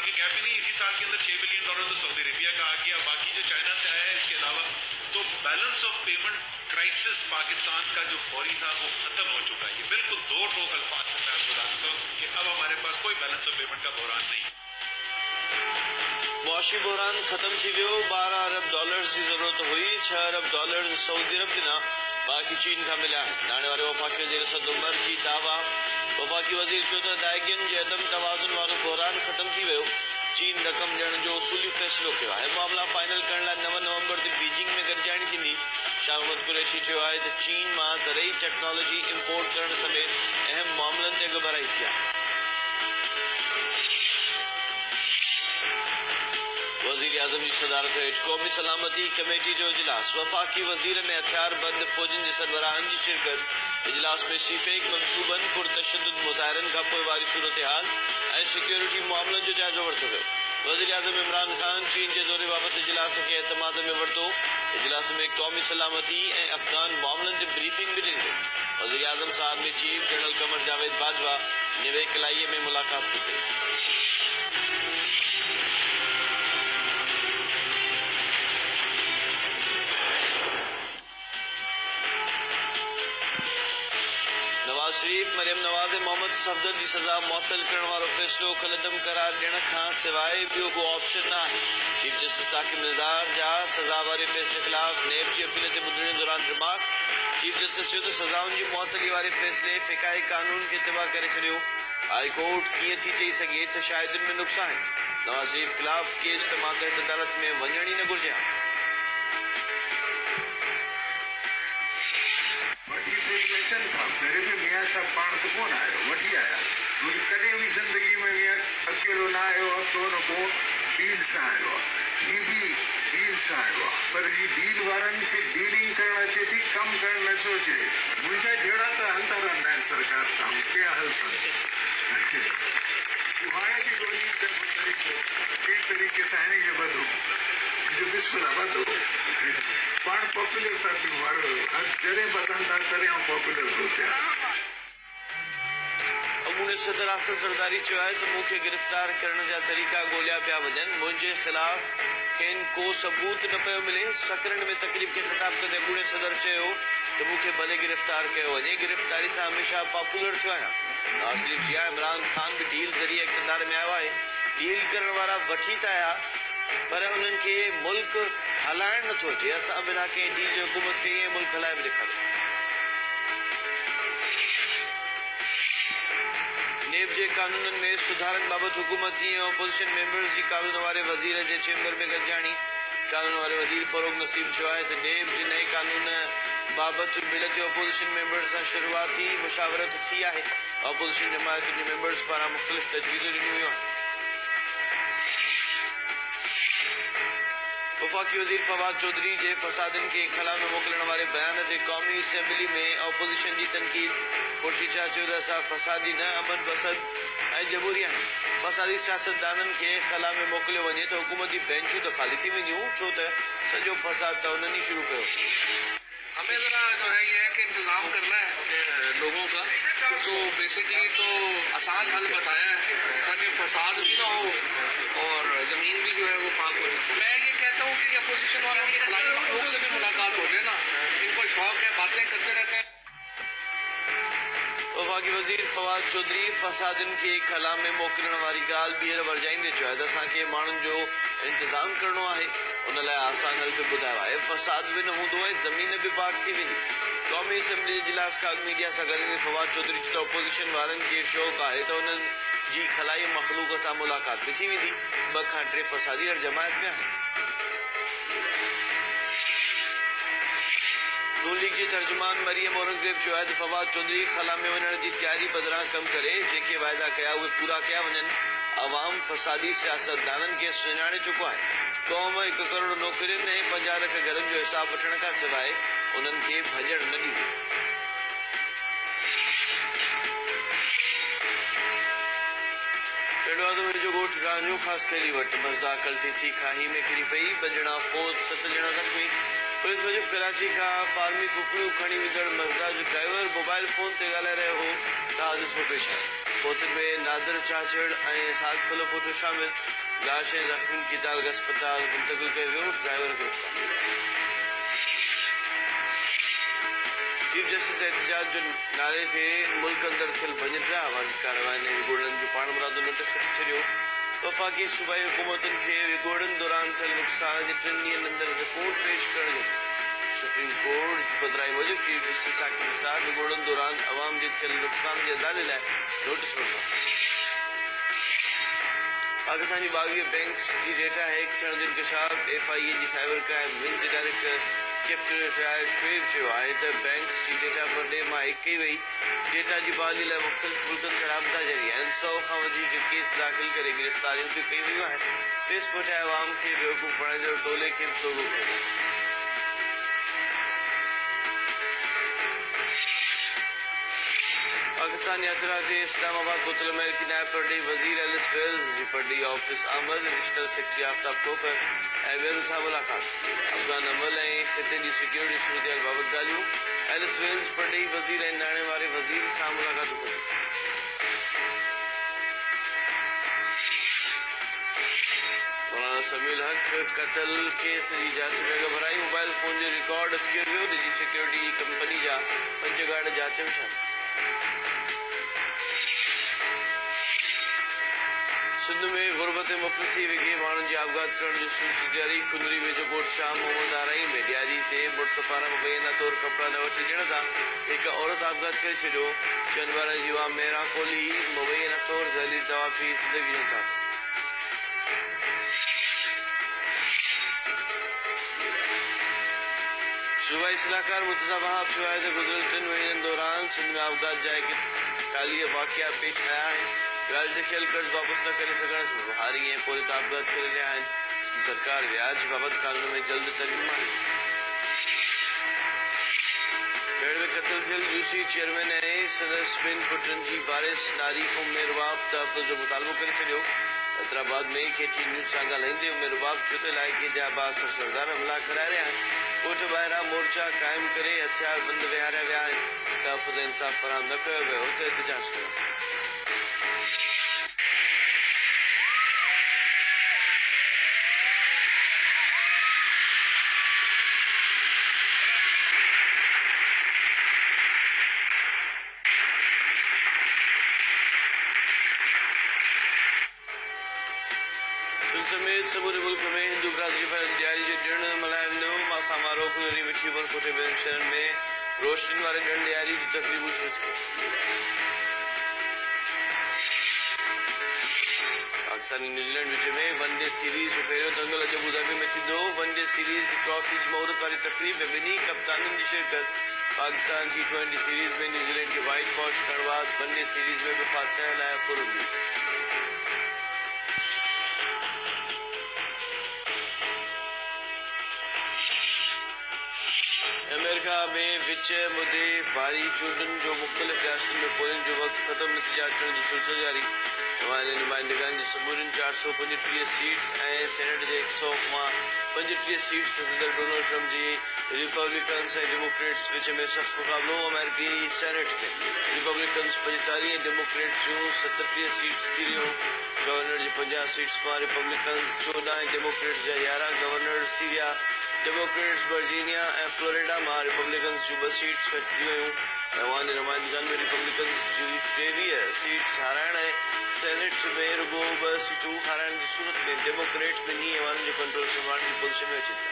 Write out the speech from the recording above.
की गैप ही नहीं, इसी साल के अंदर $6 बिलियन तो सऊदी अरेबिया का आ गया, बाकी जो चाइना से आया है इसके अलावा। तो balance of payment crisis Pakistan का जो फौरी था वो खत्म हो चुका है। ये बिल्कुल दो टोक अल्फाज में मैं आपको बता सकता हूँ कि अब हमारे पास कोई बैलेंस ऑफ पेमेंट का बहरान नहीं। मुआशी बहरान खत्म थी वियो। $12 अरब की जरूरत हुई। $6 अरब सऊदी अरब दिना बाकी चीन का मिला है। नाने वाले वफाकी वजीर असद उमर की दावा। वफाकी वजीर चो त अदायगियुनि जे अदम तवाज़ुन वारो बहरान खत्म थी वियो। चीन रक़म ॾियण जो उसूली फ़ैसिलो कयो आहे। मामला फाइनल करण लाइ 9 नवंबर ते बीजिंग में गॾिजाणी थींदी। शाह महमूद कुरैशी चयो आहे त चीन मां ज़रई टेक्नोलॉजी इंपोर्ट करण समेत अहम मामलनि ते अॻुभराई थी आहे। वज़ीर आज़म जी सदारत हेठि क़ौमी सलामती कमेटी जो इजलास। वफ़ाक़ी वज़ीरनि ऐं हथियारबंद फ़ौजनि जे सरबराहनि जी शिरकत। इजलास में सीफेक मंसूबनि पुरतशद्दुद मुज़ाहिरनि खां पोइ वारी सूरत हाल ऐं सिक्योरिटी मामलनि जो जाइज़ो वरितो वियो। वज़ीर आज़म इमरान ख़ान चीन जे दौरे बाबति इजलास खे एतमाद में वरितो। इजलास में क़ौमी सलामती ऐं अफ़गान मामलनि ते ब्रीफिंग बि ॾिनी वई। वज़ीर आज़म सां आर्मी चीफ जनरल क़मर जावेद बाजवा नवे किलाईअ में मुलाक़ात बि कई। नवाज शरीफ मरियम नवाज मोहम्मद सफदर की सज़ा मुअत्तल करण वारो फ़ैसिलो कलदम करार ॾियण खां सवाइ ॿियो को ऑप्शन न आहे। चीफ जस्टिस साकिब निज़ार जा सज़ा वारे फ़ैसिले ख़िलाफ़ नेब जी अपील ते ॿुधण दौरान रिमार्क्स। चीफ जस्टिस चयो त सज़ाउनि जी मुअत्तली वारे फ़ैसिले फ़िक़ाही कानून खे तिबा करे छॾियो। हाई कोर्ट कीअं थी चई सघे त शाहिदुनि में नुक़्स आहिनि। नवाज शरीफ ख़िलाफ़ केस त मातहत अदालत में वञण ई न घुरिजे हा। मेरे भी मियाँ साहब पाण तो कौन आयो वठी आया मुझे कॾहिं भी जिंदगी में मियाँ अकेलो ना आयो तो न को डील सां आयो ही भी डील सां आयो पर ही डील वारनि खे डीलिंग करण अचे थी कम करण न थो अचे। मुंहिंजा जहिड़ा त हलंदा रहंदा आहिनि सरकार सां के हल सन हाणे बि ॻोल्ही के तरीक़े सां हिन खे वधो जो बिस्मिल्लाह वधो पाण पॉपुलर था थियूं वारो हर जॾहिं बदन था तॾहिं पॉपुलर थो थिया। अमूने सदर आसिफ ज़रदारी चयो आहे त मूंखे गिरफ़्तार करण जा तरीक़ा ॻोल्हिया पिया वञनि। मुंहिंजे ख़िलाफ़ खेनि को सबूत न पियो मिले। सकरन में तकरीब खे ख़िताब कंदे अमूने सदर चयो त मूंखे भले गिरफ़्तार कयो वञे, गिरफ़्तारी सां हमेशह पॉपुलर थियो आहियां। नवाज़ शरीफ चया इमरान ख़ान बि डील ज़रिए इक़्तिदार में आयो आहे। डील करण वारा वठी त आया पर उन्हनि खे मुल्क हलाइण नथो अचे। असां बिना कंहिं डील जो हुकूमत कई ऐं मुल्क हलाए बि ॾेखारियो। नेब जे कानूननि में सुधारनि बाबति हुकूमती ऐं अपोजिशन मेंबर्स जी कानून वारे वज़ीर जे चेंबर में गॾिजाणी। कानून वारे वज़ीर फ़ारूक नसीम चयो आहे त नेब जे नए कानून बाबति बिल जे अपोजिशन मेंबर्स सां शुरूआती मुशावरत थी आहे। अपोजिशन जमायतुनि जे मेंबर्स पारां मुख़्तलिफ़ तजवीज़ूं ॾिनियूं वियूं आहिनि। वफ़ाक़ी वज़ीर फवाद चौधरी जे फ़सादनि खे खला में मोकिलण वारे बयान ते क़ौमी असेंबली में अपोजिशन जी तनक़ीद। खुर्शीद शाह चयो त असां फ़सादी न अमन बसद ऐं जमहूरी आहियूं। फ़सादी सियासतदाननि खे खला में मोकिलियो वञे त हुकूमती बेंचूं त ख़ाली थी वेंदियूं छो त सॼो फ़साद त उन्हनि ई शुरू कयो। हमें ज़रा जो है ये है कि इंतज़ाम करना है लोगों का। तो बेसिकली तो आसान हल बताया है ताकि फसाद भी ना हो और ज़मीन भी जो है वो पाक हो जाए। मैं ये कहता हूँ कि अपोजिशन वालों की खिलाड़ी मखलूक से भी मुलाकात हो जाए ना, इनको शौक है, बातें करते रहते हैं। वफ़ाक़ी वज़ीर फवाद चौधरी फ़सादनि खे खला में मोकिलण वारी ॻाल्हि ॿीहर वरजाईंदे चयो आहे त असांखे माण्हुनि जो इंतज़ाम करणो आहे। उन लाइ आसान हल बि ॿुधायो आहे। फ़साद बि न हूंदो ऐं ज़मीन बि पाक थी वेंदी। क़ौमी असेंबली जे इजलास खां अॻु मीडिया सां ॻाल्हाईंदे फवाद चौधरी चयो त अपोजिशन वारनि खे शौक़ु आहे त उन्हनि जी खलाई मख़लूक सां मुलाक़ात बि थी वेंदी। 2 खां 3 फ़सादी हर जमायत में आहिनि। नून लीग जी तर्जुमान मरियम औरंगज़ेब चयो आहे त फवाद चौधरी खला में वञण जी तयारी बदिरां कम करे जेके वाइदा कया उहे पूरा कया वञनि। अवाम फ़सादी सियासतदाननि खे सुञाणे चुको आहे। क़ौम 1 करोड़ नौकरियुनि ऐं 50 लख घरनि जो हिसाब वठण खां सवाइ उन्हनि खे भॼण न ॾींदी। जो ॻोठ रांझू ख़ासि खेली वटि मज़दा कल्टी थी खाही में किरी पई। 2 ॼणा फौत 7 ॼणा ज़ख़्मी। पुलिस मूजिब कराची का फार्मी कुकड़ू खणी विदड़ मजदा जो ड्राइवर मोबाइल फोन ते ॻाल्हाए रहियो हो त हादिसो पेश आयो। मौतुनि में नादिर चाचड़ ऐं साग फलो पुटु शामिल। लाश ऐं ज़ख़्मियुनि खे दालग अस्पताल मुंतक़िल कयो वियो। ड्राइवर गिरफ़्तार। चीफ जस्टिस एहतजाज जो नाले ते मुल्क अंदर थियल भञट अवामी कार्रवाई ऐं विगोड़नि जो पाण मुरादो नोटिस कढी छॾियो। वफ़ाक़ी सूबाई हुकूमतुनि खे विगोड़नि दौरान थियल नुक़सान जे 3 ॾींहनि अंदर रिपोर्ट पेश करण जो सुप्रीम कोर्ट जी पधिराई मूजिब चीफ जस्टिस साकिब निसार विगोड़नि दौरान अवाम जे थियल नुक़सान जे अंदाज़े लाइ नोटिस वरितो। पाकिस्तानी 22 बैंक्स जी डेटा हैक थियण जो इंकशाफ। FIA जी साइबर क्राइम विंग जे डायरेक्टर कैप्टन शाहिद शुएब चयो आहे त बैंक्स जी डेटा परॾे मां हैक कई वई। डेटा जी बहाली लाइ मुख़्तलिफ़ मुल्कनि सां राबता जारी आहिनि। 100 खां वधीक केस दाख़िल करे गिरफ़्तारियूं बि कयूं वियूं आहिनि। फेसबुक ऐं अवाम खे बेवकूफ़ बणाईंदड़ टोले खे बि सोॻो कयो। पाकिस्तान यात्रा ते इस्लामाबाद पहुतल अमेरिकी नायब परॾेही वज़ीर एलिस वेल्स जी परॾेही ऑफिस आमद। एडिशनल सेक्रेटरी आफ्ताब कोकर ऐं ॿियनि सां मुलाक़ात। अफ़गान अमल ऐं ख़िते जी सिक्योरिटी सूरतहाल बाबति ॻाल्हियूं। एलिस वेल्स परॾेही वज़ीर ऐं नाणे वारे वज़ीर सां मुलाक़ातूं कयूं। मौलाना समीउल हक़ क़त्ल केस जी जांच में घबराई। मोबाइल फोन जो रिकॉर्ड अटकियो वियो। निजी सिक्योरिटी कंपनी जा 5 गार्ड जांच में शामिल। सिंध में गुरबत मुफ़लिसी विघे माण्हुनि जी आपघात करण जो सिलसिलो जारी। कुनरी वेझो कोट शाह मोहम्मद आराई में ॾियारी ते मुड़ुस पारां मुबैना तौरु कपिड़ा न वठी ॾियण सां हिकु औरत आपघात करे छॾियो। 4 ॿारनि जी उहा मेरा कोहली मुबैना तौरु ज़हरीली दवा पी ज़िंदगी जो था। सूबाई सलाहकार मुर्तज़ा वहाब चयो आहे त गुज़िरियल 3 महीननि दौरान सिंध में आपघात जा 41 वाक़िया पेश आया आहिनि। व्याज ते खियल कर्ज़ वापसि न करे सघण सां बहारी ऐं पोइ आपघात करे रहिया आहिनि। सरकार व्याज बाबति कानून में जल्द तरमीम आणे। बेड़ में क़त्ल थियल UC चेयरमैन ऐं संदसि 2 पुटनि जी वारिस नारी उम्मे रुबाब तहफ़्फ़ुज़ जो मुतालबो करे छॾियो। हैदराबाद में KT न्यूज़ सां ॻाल्हाईंदे उम्मे रुबाब चयो त इलाइक़े जा बासर सरदार हमला कराए रहिया आहिनि। कोर्ट ॿाहिरां मोर्चा क़ाइमु करे हथियार बंदि विहारिया विया आहिनि। तहफ़्फ़ुज़ इंसाफ़ फ़राहम न कयो वियो त एहतिजाज कंदासीं। समेत समूरे मुल्क में हिंदू बिरादरी पर ॾियारी जो ॾिणु मल्हायो वेंदो। मासामारो कुनरी मिठी उमरकोट ऐं ॿियनि शहरनि में रोशनी वारे ॾिणु ॾियारी जी तक़रीबूं शुरू थियूं। पाकिस्तान ऐं न्यूज़ीलैंड विच में वनडे सीरीज़ जो पहिरियों दंगल अॼु अबूधाबी में थींदो। वनडे सीरीज़ ट्रॉफी जी मुहूर्त वारी तक़रीब में ॿिन्ही कप्ताननि जी शिरकत। पाकिस्तान T20 सीरीज़ में न्यूज़ीलैंड खे वाइट वॉश करण बाद वनडे सीरीज़ में बि फातह लाइ पुरुमीद। अमेरिका में विच मुदे वारी चूंडुनि जो मुख़्तलिफ़ रियासतुनि में पोलिंग जो वक़्तु ख़त्म नतीजा अचण जो सिलसिलो जारी। नुमाइंदे नुमाइंदगान जी समूरियुनि 435 सीट्स ऐं सेनेट जे 135 सीट्स ते सदर डोनाल्ड ट्रंप जी रिपब्लिकन्स ऐं डेमोक्रेट्स विच में सख़्तु मुक़ाबिलो। अमेरिकी सेनेट में रिपब्लिकन्स 45 ऐं डेमोक्रेट्स जूं 37 सीट्स थी रहियूं। गवर्नर जी 50 सीट्स मां रिपब्लिकन्स 14 ऐं डेमोक्रेट्स जा 11 गवर्नर्स थी विया। डेमोक्रेट्स वर्जीनिया ऐं फ्लोरिडा मां रिपब्लिकन्स जूं 2 सीट्स खटी वयूं। ऐं नुमाइंदगान में रिपब्लिकन्स जी 23 सीट्स हाराइण ऐं सेनेट में रुगो 2 सीटूं हाराइण जी सूरत में डेमोक्रेट ॿिन्ही ऐवाननि जो कंट्रोल संभालण जी पोज़ीशन में अची था।